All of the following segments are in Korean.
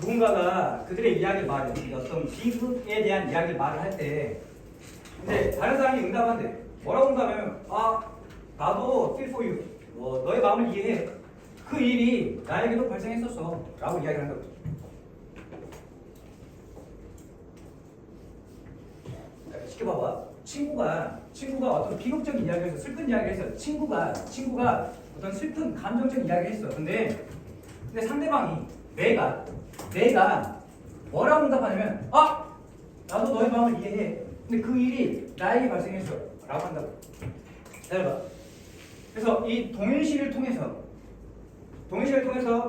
누군가가 그들의 이야기를 말해. 어떤 기분에 대한 이야기를 말을 할 때, 근데 다른 사람이 응답한대. 뭐라고 응답하면, 나도 feel for you. 너의 마음을 이해해. 그 일이 나에게도 발생했었어. 라고 이야기를 한다고. 쉽게 봐봐. 친구가 어떤 비극적인 이야기를 해서 슬픈 이야기를 했어. 친구가 어떤 슬픈 감정적인 이야기를 했어. 근데 상대방이 내가 뭐라고 응답하냐면 나도 너의 마음을 이해해. 근데 그 일이 나에게 발생했어. 라고 한다고. 잘 봐. 그래서 이 동일시를 통해서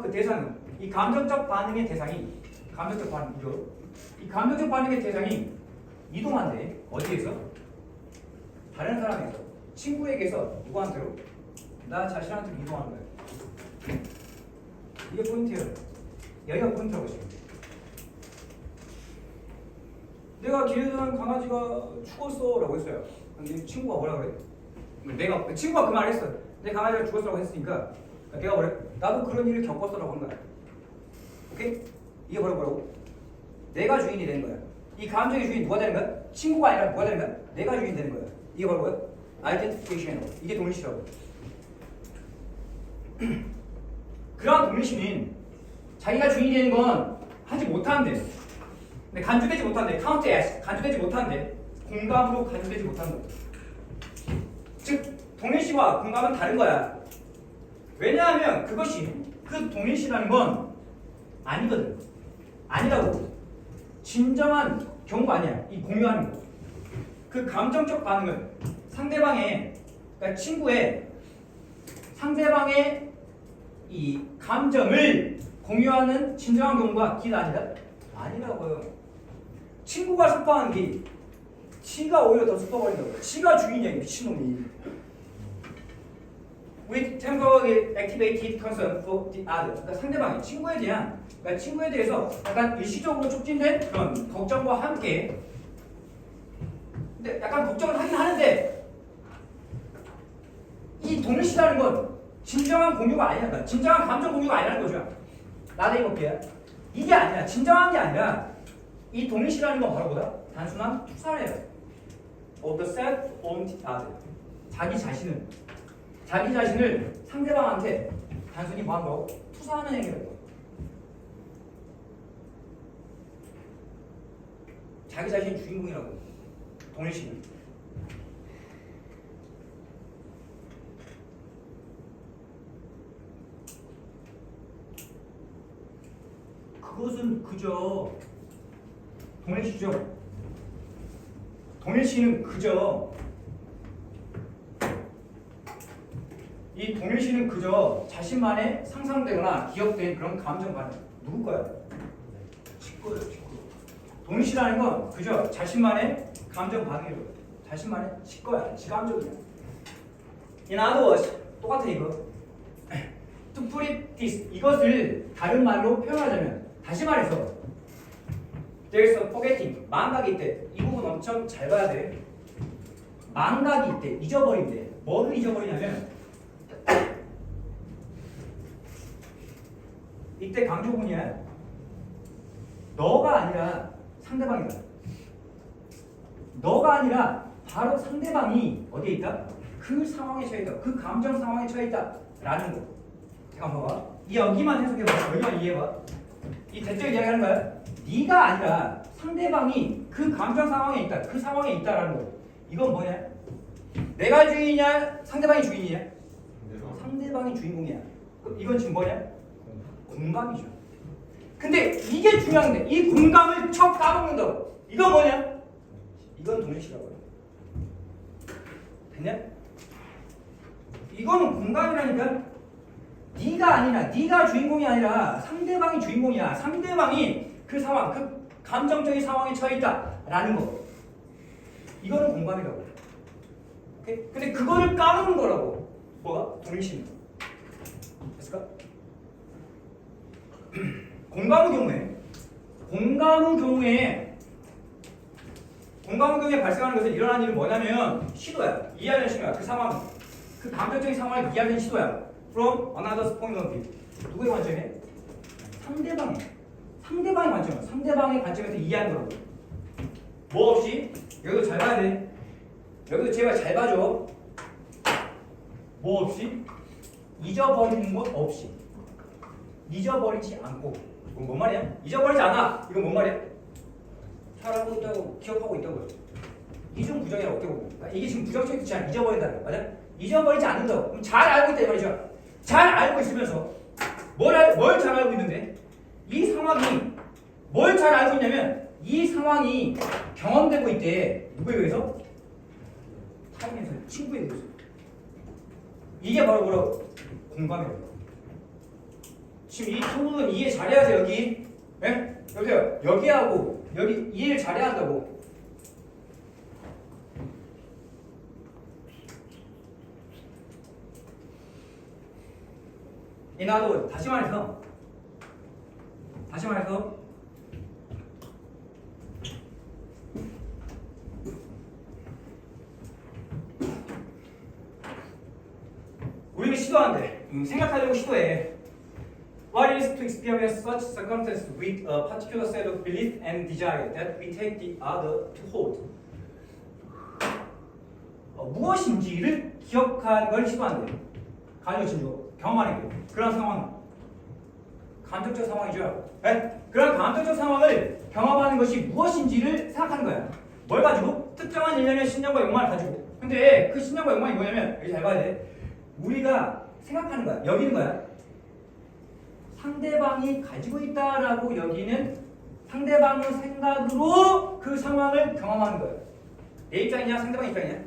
그 대상은 이 감정적 반응의 대상이 이 감정적 반응의 대상이 이동한대. 어디에서? 다른 사람에서, 친구에게서 누구한테로? 나 자신한테 이동하는 거야. 이게 포인트예요. 여기가 포인트라고 지금. 내가 기르던 강아지가 죽었어라고 했어요. 근데 친구가 뭐라 그래? 친구가 그 말을 했어. 내 강아지가 죽었어라고 했으니까 내가 뭐래? 나도 그런 일을 겪었어라고 한 거야. 오케이? 이게 뭐라고? 내가 주인이 되는 거야. 이 감정의 주인이 누가 되는 거야? 친구가 아니라 누가 되는 거야? 내가 주인이 되는 거야. 이게 뭐라고요? 아이덴티피케이션이라고. 이게 동일시라고. 그러한 동일시는 자기가 주인이 되는 건 하지 못하는데, 근데 간주되지 못한대. 카운트 S 간주되지 못한대. 공감으로 간주되지 못한다. 즉 동일시와 공감은 다른 거야. 왜냐하면 그 동일시라는 건 아니거든. 아니라고. 진정한 경우가 아니야. 이 공유하는 거. 그 감정적 반응은 그러니까 상대방의 이 감정을 공유하는 진정한 경우가 기다 아니다? 아니라고요. 친구가 슬퍼하는 게 지가 오히려 더 슬퍼버린다고. 지가 주인이야, 미친놈이. With temporarily activated concern for the other. 그러니까 상대방이 친구에 대해서 약간 일시적으로 촉진된 그런 걱정과 함께, 근데 약간 걱정을 하긴 하는데 이 동일시라는 건 진정한 공유가 아니야. 진정한 감정 공유가 아니라는 거죠. 나도 볼게요. 이게 아니야. 진정한 게 아니라 이 동일시라는 건 바로 뭐다? 단순한 투사예요. Of the self on the other. 자기 자신을 상대방한테 단순히 뭐 한다고? 투사하는 행위라고. 자기 자신이 주인공이라고. 동일시는. 그것은 그저 동일시죠. 동일시는 그저 자신만의 상상되거나 기억된 그런 감정 반응. 누구 거야? 친구예요. 동일시라는 건 그저 자신만의 감정 반응이에요. 자신만의 지 거야. 지 감정이야. In other words, 똑같아 이거. To put it this, 이것을 다른 말로 표현하자면, 다시 말해서 there's a forgetting, 망각이 있대. 이 부분 엄청 잘 봐야 돼. 망각이 있대. 잊어버린대. 뭐를 잊어버리냐면 이때 강조문이야. 너가 아니라 상대방이다. 너가 아니라 바로 상대방이 어디에 있다? 그 상황에 처해 있다. 그 감정 상황에 처해 있다. 라는 거. 잠깐 봐봐. 이 여기만 해석해봐. 여기만 이해해봐. 이 대쪽 이야기하는 거야. 네가 아니라 상대방이 그 감정 상황에 있다. 그 상황에 있다라는 거. 이건 뭐냐? 내가 주인이냐? 상대방이 주인이냐? 상대방이 주인공이야. 그럼 이건 지금 뭐냐? 공감이죠. 근데 이게 중요한데 이 공감을 척 까먹는다고. 이건 뭐냐? 이건 동일시라고요. 됐냐? 이거는 공감이라니까. 네가 아니라, 네가 주인공이 아니라 상대방이 주인공이야. 상대방이 그 상황, 그 감정적인 상황에 처해 있다라는 거. 이거는 공감이라고. 오케이? 근데 그거를 까먹는 거라고. 뭐가? 동일시는. 됐을까? 공감의 경우에 발생하는 것은 일어나는 일은 뭐냐면 시도야. 이해하는 시도야. 그 상황, 그 감정적인 상황을 이해하는 시도야. From another's point of view. 누구의 관점에? 상대방의 관점에서 이해하는 거라고. 뭐 없이? 여기도 잘 봐야 돼. 여기도 제발 잘 봐줘. 뭐 없이? 잊어버리는 것 없이. 잊어버리지 않고. 이건 뭔 말이야? 잊어버리지 않아. 이건 뭔 말이야? 잘하고 있다고, 기억하고 있다고. 이중 부정이라고 어떻게 보면. 이게 지금 부정적인 뜻이 아니라 잊어버린다는 거야. 맞아? 잊어버리지 않는다고. 그럼 잘 알고 있다 이 말이죠. 잘 알고 있으면서 뭘 잘 알고 있는데? 이 상황이 뭘 잘 알고 있냐면 이 상황이 경험되고 있대. 누구에 의해서? 타인에서, 친구에 의해서. 이게 바로 뭐라고? 공감이라고. 지금 이 두 부분 이해 잘해야 돼. 여기. 네? 여보세요. 여기하고 여기 이해를 잘해야 한다고. In other words, 다시 말해서 우리는 시도하는데 생각하려고 시도해. What is to experience such circumstances with a particular set of belief and desire that we take the other to hold? 무엇인지를 기억하는 걸 시도하는데 가지고 진주 경험하는 게 그런 상황, 감정적 상황이죠. 네? 그런 감정적 상황을 경험하는 것이 무엇인지를 생각하는 거야. 뭘 가지고? 특정한 일련의 신념과 욕망을 가지고. 근데 그 신념과 욕망이 뭐냐면 여기 잘 봐야 돼. 우리가 생각하는 거야. 여기는 거야. 상대방이 가지고 있다라고 여기는 상대방의 생각으로 그 상황을 경험하는 거예요. 내 입장이냐 상대방 입장이냐?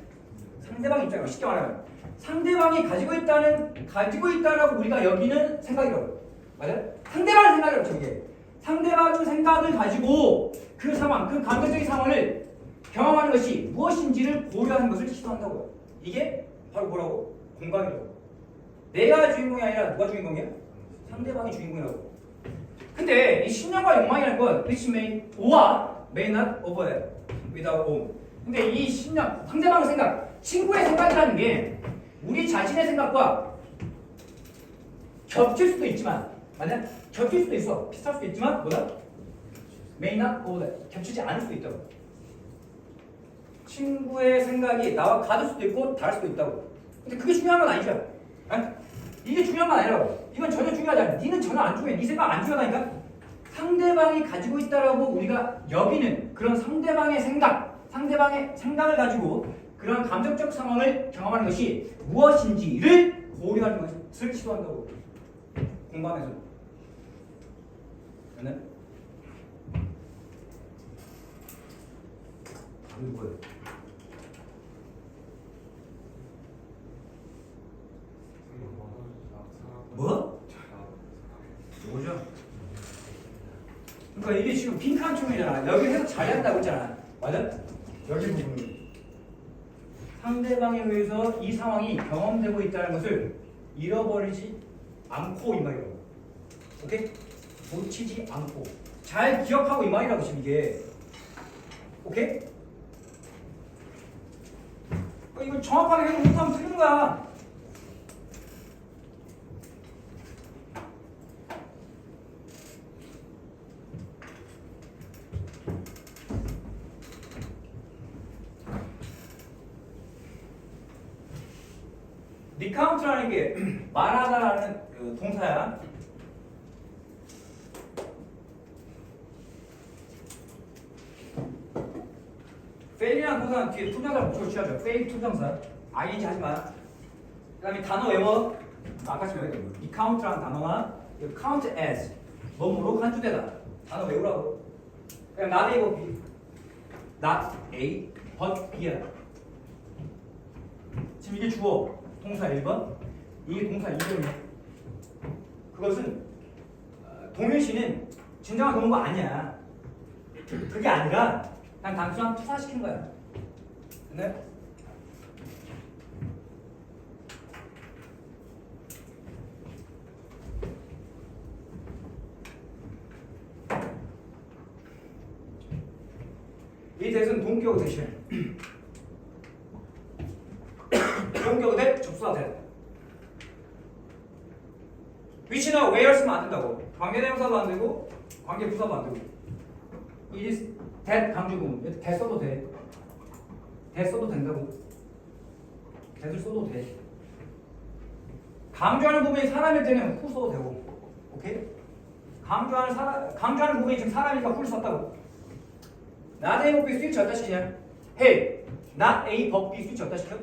상대방 입장이야. 쉽게 말하면 상대방이 가지고 있다라고 우리가 여기는 생각이라고. 맞아요? 상대방의 생각이라고 이게. 상대방의 생각을 가지고 그 상황, 그 감정적인 상황을 경험하는 것이 무엇인지를 고려하는 것을 시도한다고요. 이게 바로 뭐라고? 공감이라고. 내가 주인공이 아니라 누가 주인공이야? 상대방이 주인공이라고. 근데 이 신념과 욕망이라는 건 which may or may not overlap with our own. 근데 이 신념, 상대방의 생각, 친구의 생각이라는 게 우리 자신의 생각과 겹칠 수도 있지만, 맞아? 겹칠 수도 있어. 비슷할 수도 있지만 뭐다? may not overlap. 겹치지 않을 수도 있다고. 친구의 생각이 나와 같을 수도 있고 다를 수도 있다고. 근데 그게 중요한 건 아니죠. 아니? 이게 중요한 건 아니라고. 이건 전혀 중요하지 않아. 니는 전혀 안 중요해. 네 생각 안 중요하다니까. 상대방이 가지고 있다라고 우리가 여기는 그런 상대방의 생각, 상대방의 생각을 가지고 그런 감정적 상황을 경험하는 것이 무엇인지를 고려하는 것을 시도한다고. 공감해서. 네? 이거 뭐예요? 뭐? 뭐죠? 그러니까 이게 지금 빈칸 총이잖아. 여기 해서 잘한다고 했잖아. 맞아? 여기 부분. 상대방에 의해서 이 상황이 경험되고 있다는 것을 잃어버리지 않고 이 말이라고. 오케이? 놓치지 않고 잘 기억하고 이 말이라고 지금 이게. 오케이? 이거 정확하게 해서 못하면 틀린 거야. 리카운트라는 게 말하다라는 그 동사야. fail이라는 동사는 뒤에 투정사를 붙여 취하죠. fail 투정사. ing 하지 마. 그 다음에 단어 외워. 아까 전에 리카운트라는 단어가 count as 뭐뭐로 간주되다. 단어 외우라고. 그냥 not A, B. not A, but B야. 지금 이게 주어. 동사 1번, 이게 동사 2번이야. 그것은 동일시는 진정한 동사가 아니야. 그게 아니라 그냥 단순한 투사시킨 거야. 네? 이 대신 동격 대신 동격 대 접수가 돼. 위치나 where 쓰면 안 된다고. 관계대명사도 안 되고 관계 부사도 안 되고. It is that 강조 구문. that 써도 돼. that 써도 된다고. that을 써도 돼. 강조하는 부분이 사람일 때는 who 써도 되고. 오케이? 강조하는 부분이 지금 사람이니까 who를 썼다고. not A 법 B 스위치 어디다 시키냐? Hey, not A 법 B 스위치 어디다 시켜?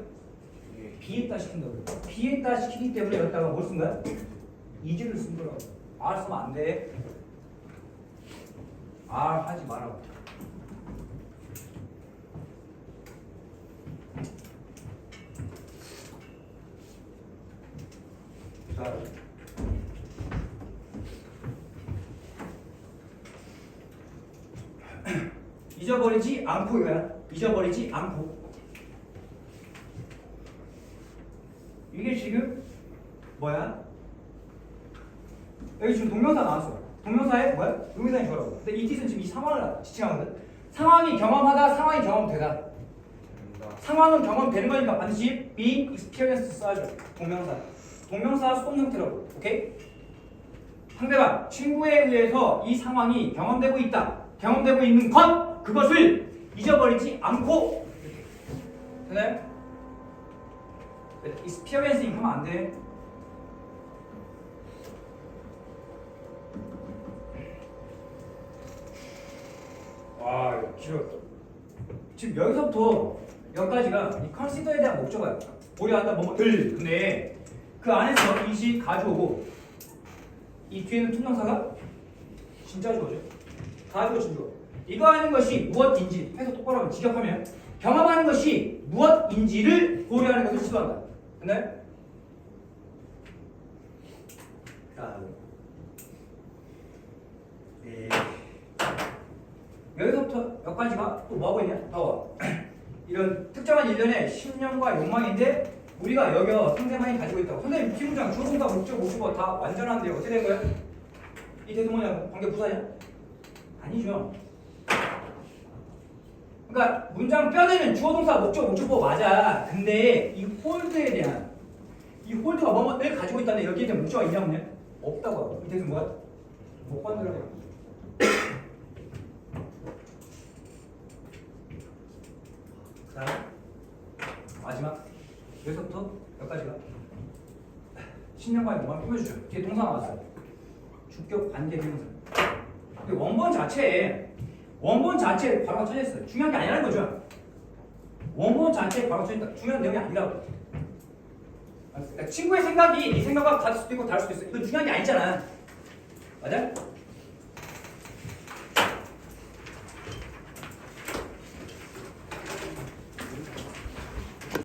B에다 시킨다고. B에다 시키기 때문에 여기다가 뭘 쓴 거야? is를 쓴 거라고. R 쓰면 안 돼. R 하지 말라고. 자, 잊어버리지 않고 이거야. 잊어버리지 않고. 이게 지금 뭐야? 여기 지금 동명사 나왔어. 동명사에 뭐야? 동명사에 주어라고. 근데 이 뜻은 지금 이 상황을 지칭하거든. 상황이 경험하다, 상황이 경험되다. 상황은 경험되는 거니까 반드시 be experienced 써야죠. 동명사. 동명사 수동 형태라고. 오케이? 상대방, 친구에 의해서 이 상황이 경험되고 있다. 경험되고 있는 것, 그것을 잊어버리지 않고. 되나요? experiencing 하면 안 돼. 와, 길어. 지금 여기서부터 여기까지가 이 consider에 대한 목적어야. 고려한다, 뭐뭐들. 근데 그 안에서 이시 가져오고 이 뒤에는 투명사가 진짜 주어져. 가져오신 거. 이거 하는 것이 무엇인지 해서 똑바로 하면 직역하면 경험하는 것이 무엇인지를 고려하는 것을 시도한다. 근데 여기서부터 여기까지가 또 뭐하고 있냐? 봐봐. 이런 특정한 일련의 신념과 욕망인데 우리가 여기서 상대방이 가지고 있다고. 선생님 피문장 주어동사 목적 목적어 다 완전한데 어떻게 된 거야? 이 대도 뭐냐? 관계 부사냐? 아니죠. 그러니까 문장 뼈대는 주어동사 목적 목적어 맞아. 근데 이 홀드에 대한 이 홀드가 뭐뭐를 가지고 있다는 여기에 대한 목적어가 있냐 없냐? 없다고. 이 대도 뭐야? 못 만들어요. 마지막 여기서부터 여기까지가 신념과의 뭔가를 꾸며주죠. 뒤에 동사 나왔어요. 주격 관계 동사. 근데 원본 자체에 바로 쳐졌어요. 중요한 게 아니라는 거죠. 원본 자체에 바로 쳐졌다. 중요한 내용이 아니라고. 그러니까 친구의 생각이 네 생각과 같을 수도 있고 다를 수도 있어. 이건 중요한 게 아니잖아. 맞아?